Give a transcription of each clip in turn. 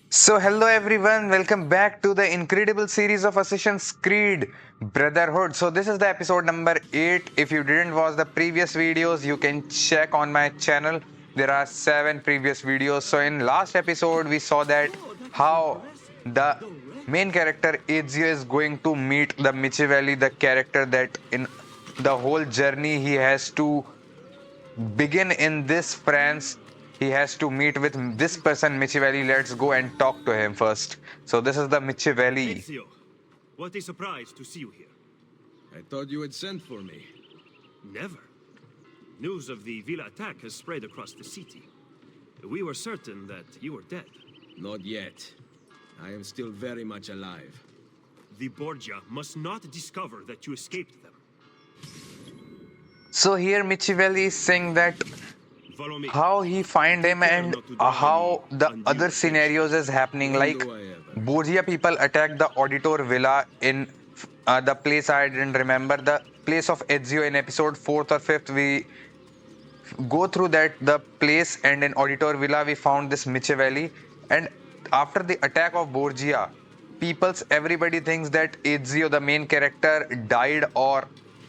So, hello everyone, welcome back to the incredible series of Assassin's Creed Brotherhood. So, this is the episode number 8. If you didn't watch the previous videos, you can check on my channel. There are 7 previous videos. So, in last episode, we saw that how the main character Ezio is going to meet the Michivelli, the character that in the whole journey he has to begin in this France. He has to meet with this person, Michivelli. Let's go and talk to him first. So this is the Michivelli. Ezio, what a surprise to see you here. I thought you had sent for me. Never. News of the Villa attack has spread across the city. We were certain that you were dead. Not yet. I am still very much alive. The Borgia must not discover that you escaped them. So here Michivelli is saying that Follow me. how he find him and how the other scenarios is happening. When Like do I ever? Borgia people attack the Auditor Villa in the place I didn't remember, the place of Ezio in episode 4th or 5th. We go through that the place, and in Auditor Villa we found this Michivelli. And after the attack of Borgia, everybody thinks that Ezio, the main character, died or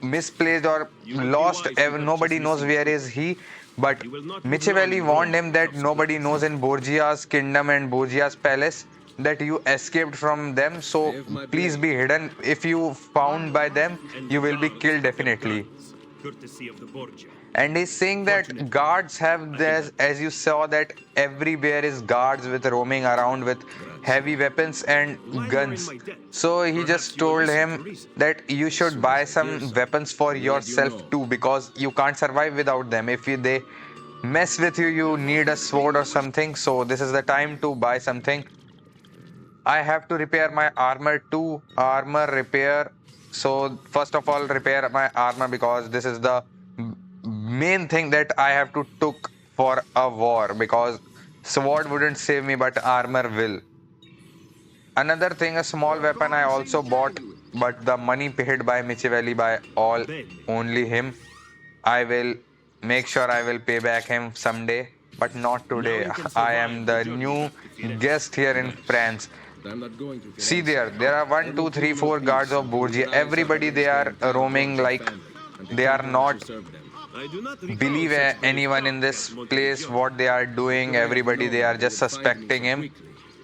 misplaced or You will be lost. wise to Nobody purchase knows this where is he. But You will not live long Michivelli in warned Rome him that without nobody supplies. knows in Borgia's kingdom and Borgia's palace that you escaped from them. So Have my please blade. be hidden. If you found by them, And you will be guards killed have definitely. guns, courtesy of the Borgia. And he's saying that Fortunately, guards have this, as you saw, that everywhere is guards with roaming around with heavy weapons and While you're in guns. my debt, So he perhaps just you will told listen him to reason. that you should buy some weapons for Glad you yourself know. too, because you can't survive without them. If they mess with you, you need a sword or something. So this is the time to buy something. I have to repair my armor too. Armor repair. So first of all, repair my armor because this is the main thing that I have to took for a war, because sword wouldn't save me, but armor will. Another thing, a small weapon I also bought, but the money paid by Michivelli by all only him. I will make sure I will pay back him someday, but not today. Now you can I survive am the the journey new back to Firenze. guest here in France. But I'm not going to See Firenze. there are one, two, three, four guards of Borgia. Everybody they are roaming like they are not I do not recall believe such anyone in this place what they are doing. Everybody they are just suspecting him.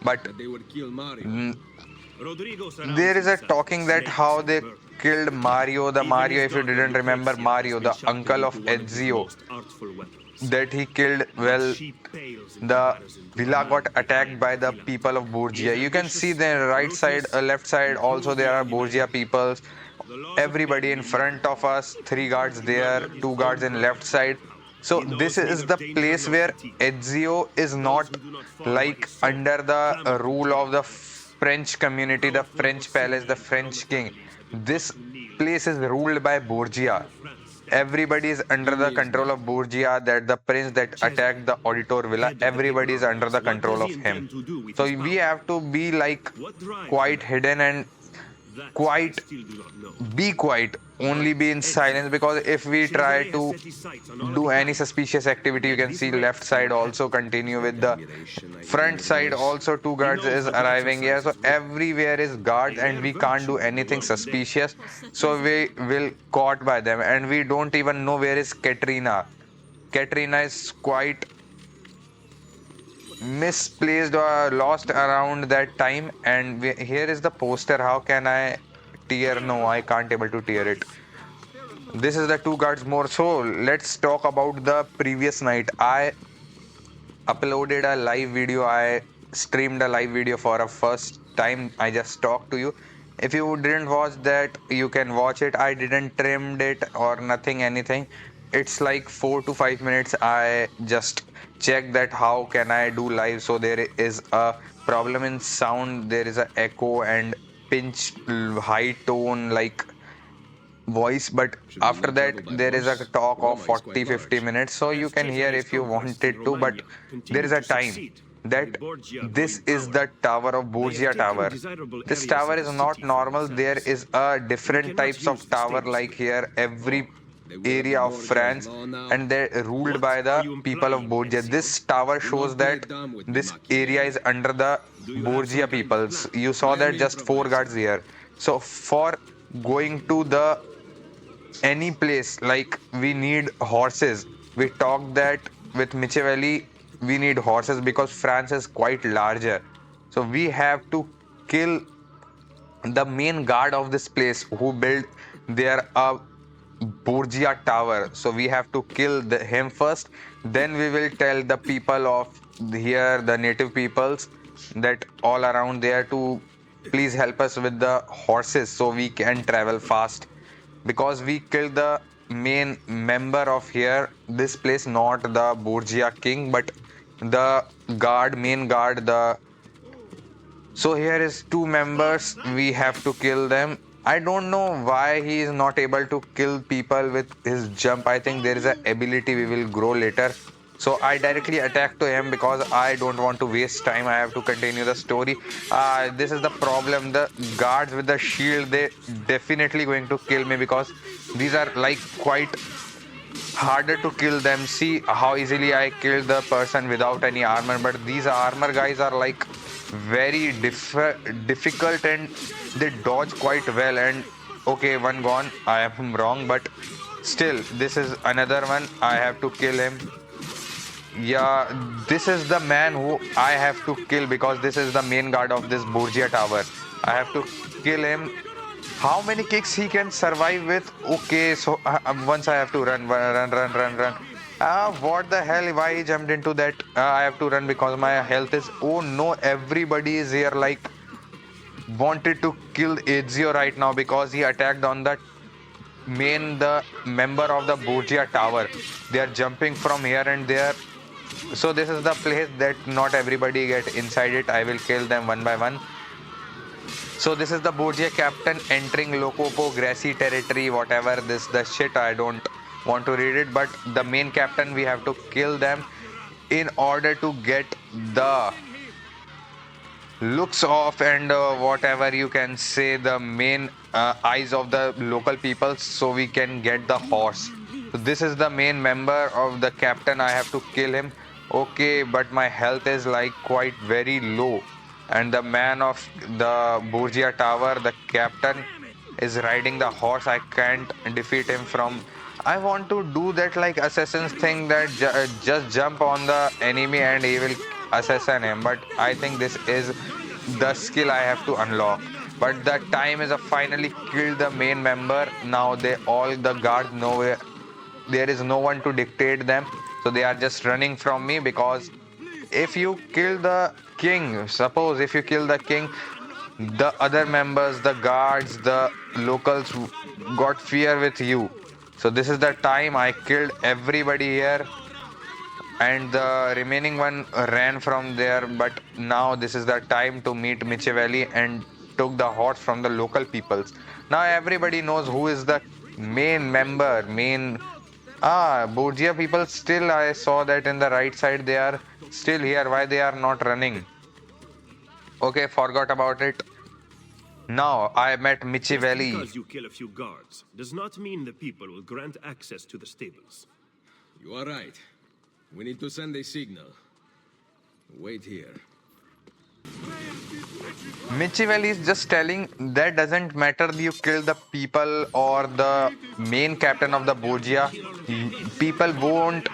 But that they would kill Mario. Rodrigo surrounds there is a himself talking with that snakes how and they birds. killed Mario, the Even Mario, his if you daughter didn't remember Lucrezia Mario, has the been shafted uncle of into one his Ezio, most artful weapons. that he killed. But Well, she pales in the comparison to villa the got man attacked behind by the villa. people of Borgia. He is You can see ambitious, the right side, ruthless, left side, and full also of there are daring Borgia imagination. peoples. The laws of Everybody in enemy front of us, 3 guards He there, murdered his 2 guards own in brother left side. somehow. So He knows this is neither the danger place nor where fatigue. Ezio is Those not who do not follow like his sword under the clamor rule for of the justice. French community, the Our French former palace, the city and French king. families have been This forced to kneel place is ruled by Borgia. France. Everybody is under Who the is control that? of Borgia, that the prince that attacked the Auditor Villa, Head of the everybody is paper under the armies. What control does he of him. intend to do with So his we power? have to be like What drives quite him? hidden and That quite I still do not know. be quiet, only be in silence, because if we try Cesare has to set his sights on all do of any Italy. suspicious activity, you can This see race left side will also continue with the Admiration, I hear front in your side voice. also 2 guards knows is how to arriving here. So exercise his will. everywhere is guards and we can't do anything suspicious, so we will caught by them. And we don't even know where is Katrina. Katrina is quite misplaced or lost around that time. And here is the poster. How can I tear? No, I can't able to tear it. This is the 2 guards more. So let's talk about the previous night. I uploaded a live video. I streamed a live video for a first time. I just talked to you. If you didn't watch that, you can watch it. I didn't trimmed it or nothing, anything. It's like 4 to 5 minutes. I just checked that how can I do live. So there is a problem in sound. There is a echo and pinch, high tone like voice. But Should we after not that travel by there is a horse? talk of Roma is quite 40-50 large. minutes, so you As can hear Cesare's if you conquests in wanted to. But Romagna there is a continue to time succeed, that the Borgia this growing is power. the tower of They have Borgia taken tower. desirable This areas tower of is the not city for normal. There themselves. is a We different cannot types use of the tower state like street. here. Every They will have area the of Borgia's France, law now. and they're ruled What by are the you people of implying, Borgia. Ezio? This tower Do shows not play that dumb with me, this area Machiavelli. is under the Do you have some Borgia kind of peoples. plan? You saw I am that just 4 guards improvising. here. So for going to the any place, like we need horses. We talked that with Michevelli, we need horses because France is quite larger. So we have to kill the main guard of this place who built their Borgia tower. So we have to kill him first. Then we will tell the people of here, the native peoples, that all around there to please help us with the horses so we can travel fast. Because we killed the main member of here, this place, not the Borgia king, but the guard, main guard, the so here is two members. We have to kill them. I don't know why he is not able to kill people with his jump. I think there is a ability we will grow later. So I directly attack to him because I don't want to waste time. I have to continue the story. This is the problem. The guards with the shield, they definitely going to kill me because these are like quite harder to kill them. See how easily I killed the person without any armor, but these armor guys are like very difficult and they dodge quite well. And okay, one gone. I am wrong, but still, this is another one. I have to kill him. Yeah, this is the man who I have to kill because this is the main guard of this Borgia tower. I have to kill him. How many kicks he can survive with? Okay, so once I have to run. What the hell? Why he jumped into that? I have to run because my health is. Oh no, everybody is here. Like wanted to kill Ezio right now because he attacked on the member of the Borgia tower. They are jumping from here and there. So this is the place that not everybody get inside it. I will kill them one by one. So this is the Borgia captain entering Locopo Grassy territory, whatever this the shit. I don't want to read it, but the main captain we have to kill them in order to get the looks of and whatever you can say the main eyes of the local people so we can get the horse. So this is the main member of the captain. I have to kill him. Okay, but my health is like quite very low, and the man of the Borgia tower, the captain, is riding the horse. I can't defeat him from. I want to do that like assassin's thing that just jump on the enemy and he will assassin him. But I think this is the skill I have to unlock. But the time is finally killed the main member. Now they all the guards know there is no one to dictate them, so they are just running from me because if you kill the king, suppose if you kill the king, the other members, the guards, the locals got fear with you. So this is the time I killed everybody here and the remaining one ran from there. But now this is the time to meet Michevelli and took the horse from the local peoples. Now everybody knows who is the main member, main Borgia people. Still I saw that in the right side they are still here. Why they are not running? Okay, forgot about it. Now I met Michevelli. Because you kill a few guards does not mean the people will grant access to the stables. You are right. We need to send a signal. Wait here. Michevelli is just telling that doesn't matter you kill the people or the main captain of the Borgia. People won't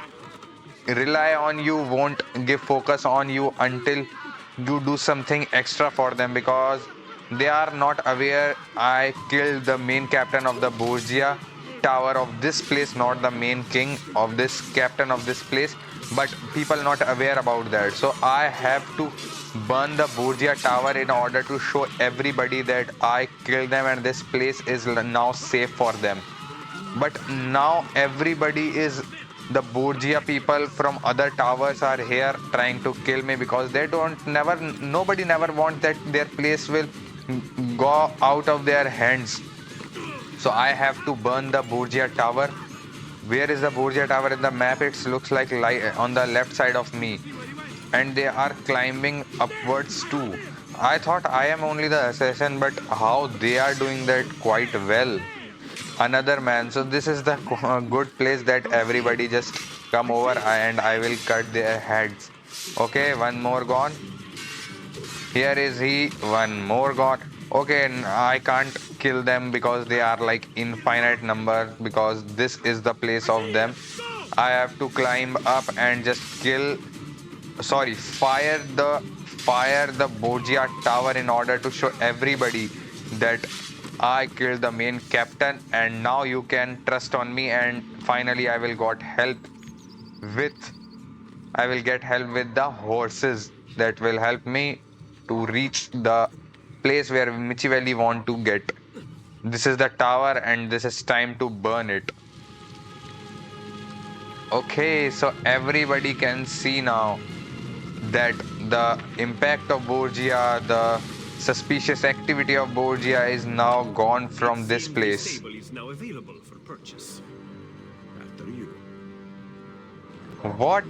rely on you, won't give focus on you until you do something extra for them because they are not aware I killed the main captain of the Borgia tower of this place, not the main king of this captain of this place, but people not aware about that. So I have to burn the Borgia tower in order to show everybody that I killed them and this place is now safe for them. But now everybody is the Borgia people from other towers are here trying to kill me because they don't never nobody never want that their place will go out of their hands. So I have to burn the Borgia tower. Where is the Borgia tower in the map? It looks like on the left side of me. And they are climbing upwards too. I thought I am only the assassin, but how they are doing that quite well. another man. So this is the good place that everybody just come over and I will cut their heads. Okay, one more gone. Here is he, one more gone. Okay, I can't kill them because they are like infinite number because this is the place of them. I have to climb up and just kill, sorry, fire the Borgia tower in order to show everybody that I killed the main captain and now you can trust on me, and finally with I will get help with the horses that will help me to reach the place where Michivelli want to get. This is the tower and this is time to burn it. Okay, so everybody can see now that the impact of Borgia, the suspicious activity of Borgia is now gone from this place. Stable is now available for purchase. After you. What?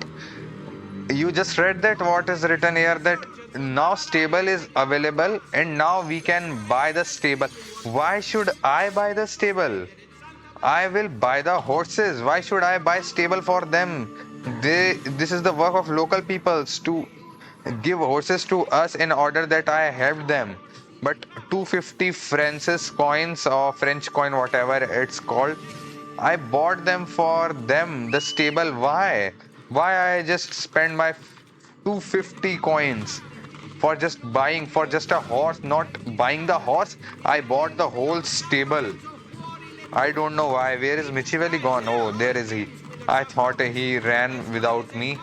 You just read that? What is written here? That now stable is available and now we can buy the stable. Why should I buy the stable? I will buy the horses. Why should I buy stable for them? This is the work of local peoples to give horses to us in order that I help them. But 250 Francis coins or French coin, whatever it's called, I bought them for them. The stable. Why? Why I just spend my 250 coins for just buying for just a horse, not buying the horse? I bought the whole stable. I don't know why. Where is Michivelli gone? Oh, there is he. I thought he ran without me.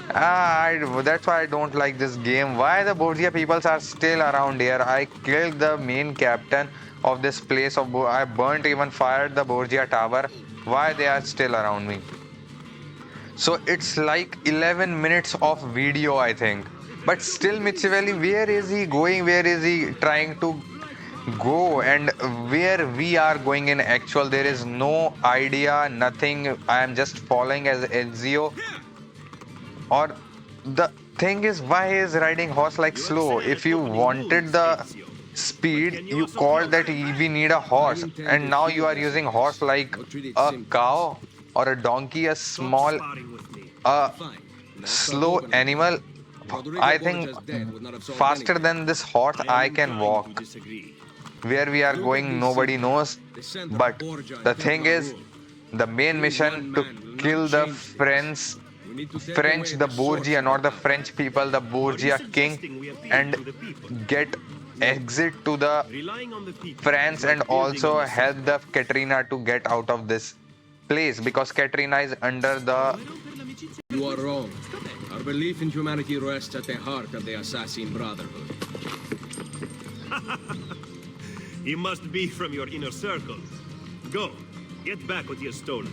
That's why I don't like this game. Why the Borgia peoples are still around here? I killed the main captain of this place of I burnt, even fired the Borgia tower. Why they are still around me? So it's like 11 minutes of video, I think. But still Michivelli, where is he going? Where is he trying to go, and where we are going in actual? There is no idea, nothing. I am just following as Ezio. Or the thing is, why he is riding horse like slow? If you wanted the speed, you called that we need a horse, and now you are using horse like a cow or a donkey, a small, slow animal. I think faster than this horse I can walk. Where we are going, nobody knows. But the thing is, the main mission to kill the French, the Borgia, not the French people, the Borgia king, and get exit to the France and also help the Katrina to get out of this place because Katrina is under the. You are wrong. Our belief in humanity rests at the heart of the Assassin Brotherhood. He must be from your inner circle. Go, get back what you have stolen.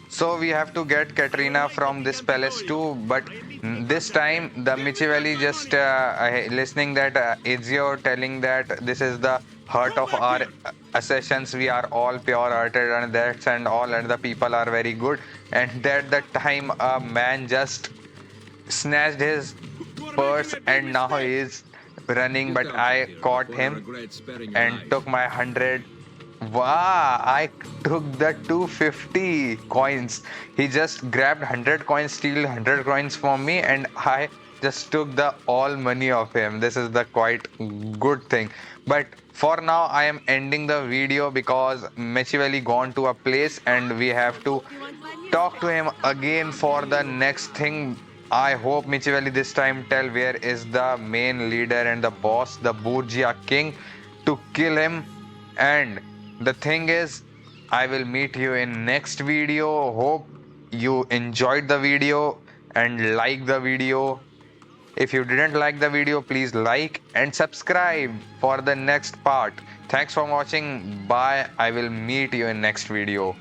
So we have to get Katrina from this palace too, but this time the Michivelli just listening that Ezio telling that this is the heart of our assassins. We are all pure-hearted and that's and all, and the people are very good. And that the time a man just snatched his purse and now he is running, but I caught him and took my 100. Wow, I took the 250 coins. He just grabbed 100 coins, steal 100 coins from me, and I just took the all money of him. This is the quite good thing. But for now, I am ending the video because Michivelli gone to a place and we have to talk to him again for the next thing. I hope Michivelli this time tell where is the main leader and the boss, the Borgia king, to kill him. And the thing is, I will meet you in next video. Hope you enjoyed the video and like the video. If you didn't like the video, please like and subscribe for the next part. Thanks for watching. Bye. I will meet you in next video.